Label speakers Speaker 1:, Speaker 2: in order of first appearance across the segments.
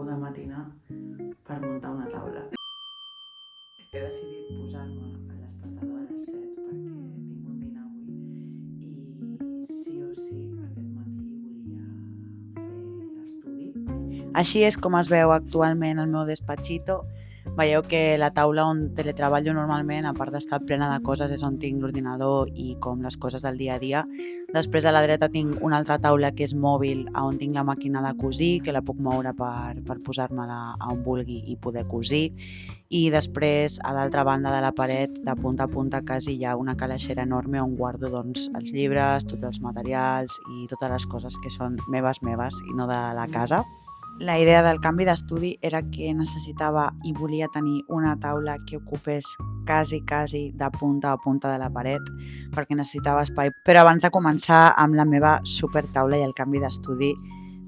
Speaker 1: acabo de matinar per muntar una taula. He decidit posar-me a despertador a les 7 perquè tinc un dinar avui i sí o sí aquest matí volia fer l'estudi. Així és com es veu actualment el meu despatxito. Veieu que la taula on teletreballo normalment, a part d'estar plena de coses, és on tinc l'ordinador i com les coses del dia a dia. Després a la dreta tinc una altra taula que és mòbil, on tinc la màquina de cosir, que la puc moure per posar-me-la a on vulgui i poder cosir. I després, a l'altra banda de la paret, de punta a punta, quasi hi ha una calaixera enorme on guardo els llibres, tots els materials i totes les coses que són meves i no de la casa. La idea del canvi d'estudi era que necessitava i volia tenir una taula que ocupés quasi de punta a punta de la paret perquè necessitava espai. Però abans de començar amb la meva super taula i el canvi d'estudi,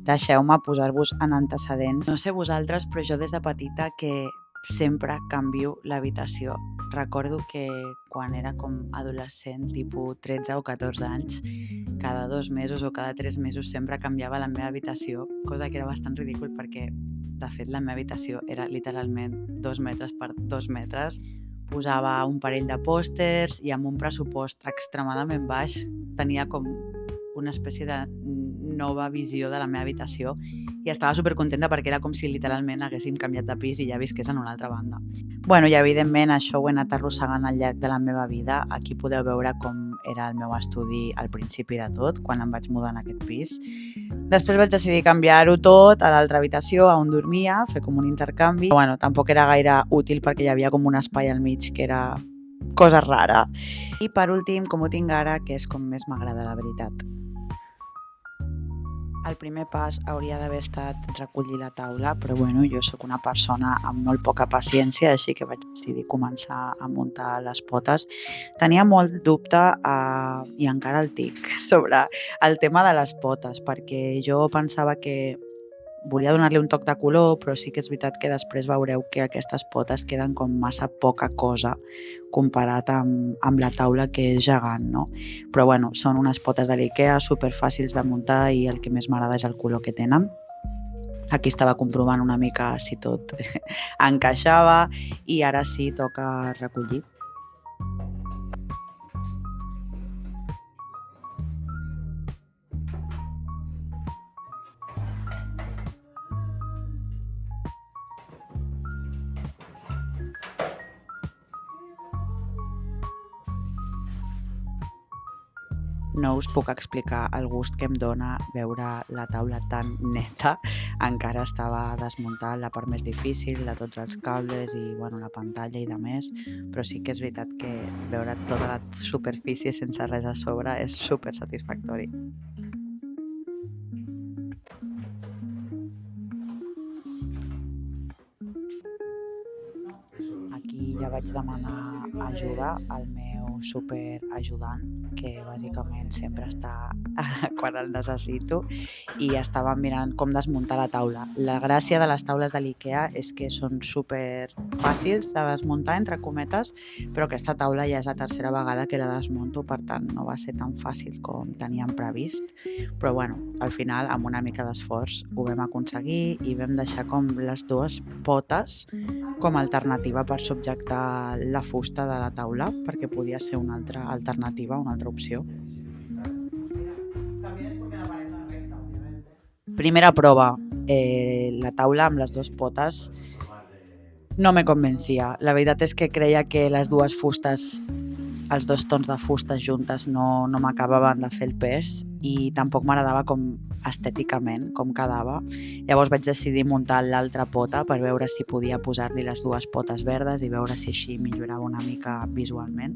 Speaker 1: deixeu-me posar-vos en antecedents. No sé vosaltres, però jo des de petita que sempre canvio l'habitació. Recordo que quan era com adolescent, tipus 13 o 14 anys, cada 2 mesos o cada 3 mesos sempre canviava la meva habitació, cosa que era bastant ridícul perquè, de fet, la meva habitació era literalment 2 metres per 2 metres. Posava un parell de pòsters i amb un pressupost extremadament baix tenia com una espècie de nova visió de la meva habitació i estava supercontenta perquè era com si literalment haguéssim canviat de pis i ja visqués en una altra banda. Bueno, i evidentment això ho he anat arrossegant al llarg de la meva vida. Aquí podeu veure com era el meu estudi al principi de tot, quan em vaig mudar en aquest pis. Després vaig decidir canviar-ho tot a l'altra habitació on dormia, fer com un intercanvi. Però, bueno, tampoc era gaire útil perquè hi havia com un espai al mig que era cosa rara. I per últim, com ho tinc ara, que és com més m'agrada la veritat. El primer pas hauria d'haver estat recollir la taula, però bueno, jo sóc una persona amb molt poca paciència, així que vaig decidir començar a muntar les potes. Tenia molt dubte, i encara el tinc, sobre el tema de les potes, perquè jo pensava que volia donar-li un toc de color, però sí que és veritat que després veureu que aquestes potes queden com massa poca cosa comparat amb la taula que és gegant, no? Però bueno, són unes potes de l'Ikea superfàcils de muntar i el que més m'agrada és el color que tenen. Aquí estava comprovant una mica si tot encaixava i ara sí toca recollir. No us puc explicar el gust que em dona veure la taula tan neta. Encara estava desmuntant la part més difícil de tots els cables i la pantalla i de més, però sí que és veritat que veure tota la superfície sense res a sobre és super satisfactori. Aquí ja vaig demanar ajuda al meu superajudant, que bàsicament sempre està quan el necessito, i estàvem mirant com desmuntar la taula. La gràcia de les taules de l'Ikea és que són super fàcils de desmuntar, entre cometes, però aquesta taula ja és la tercera vegada que la desmunto, per tant no va ser tan fàcil com teníem previst, però al final amb una mica d'esforç ho vam aconseguir i vam deixar com les dues potes com a alternativa per subjectar la fusta de la taula, perquè podia ser una altra alternativa, una altra opció. Primera prova, la taula amb les dues potes no me convencia. La veritat és que creia que les dues fustes, els dos tons de fustes juntes no m'acabaven de fer el pes i tampoc m'agradava com estèticament, com quedava. Llavors vaig decidir muntar l'altra pota per veure si podia posar-li les dues potes verdes i veure si així millorava una mica visualment.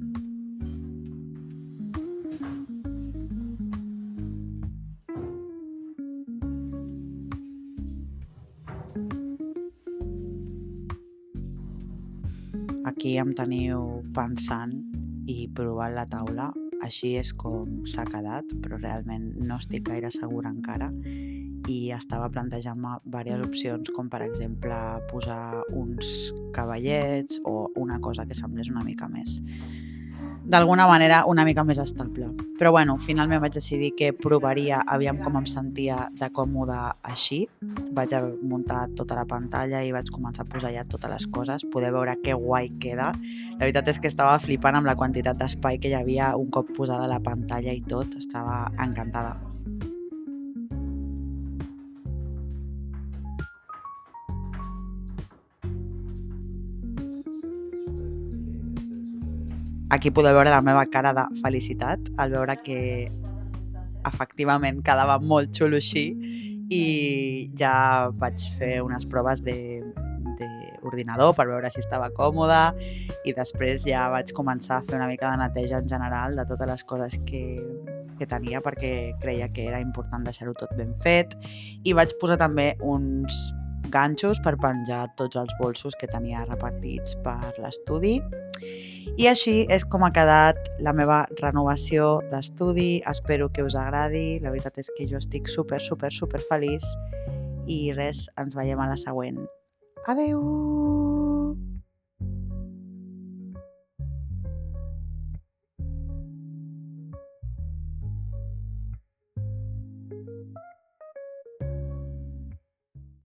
Speaker 1: Aquí em teniu pensant i provant la taula. Així és com s'ha quedat, però realment no estic gaire segura encara i estava plantejant-me diverses opcions, com per exemple posar uns cavallets o una cosa que semblés una mica més
Speaker 2: d'alguna manera una mica més estable. Però bueno, finalment vaig decidir que provaria, aviam com em sentia de còmode així. Vaig muntar tota la pantalla i vaig començar a posar ja totes les coses, poder veure que guai queda. La veritat és que estava flipant amb la quantitat d'espai que hi havia un cop posada la pantalla i tot, estava encantada. Aquí podeu veure la meva cara de felicitat al veure que efectivament quedava molt xulo així i ja vaig fer unes proves d'ordinador per veure si estava còmode i després ja vaig començar a fer una mica de neteja en general de totes les coses que tenia perquè creia que era important deixar-ho tot ben fet i vaig posar també uns ganxos per penjar tots els bolsos que tenia repartits per l'estudi. I així és com ha quedat la meva renovació d'estudi. Espero que us agradi. La veritat és que jo estic super feliç. I res, ens veiem a la següent. Adeu!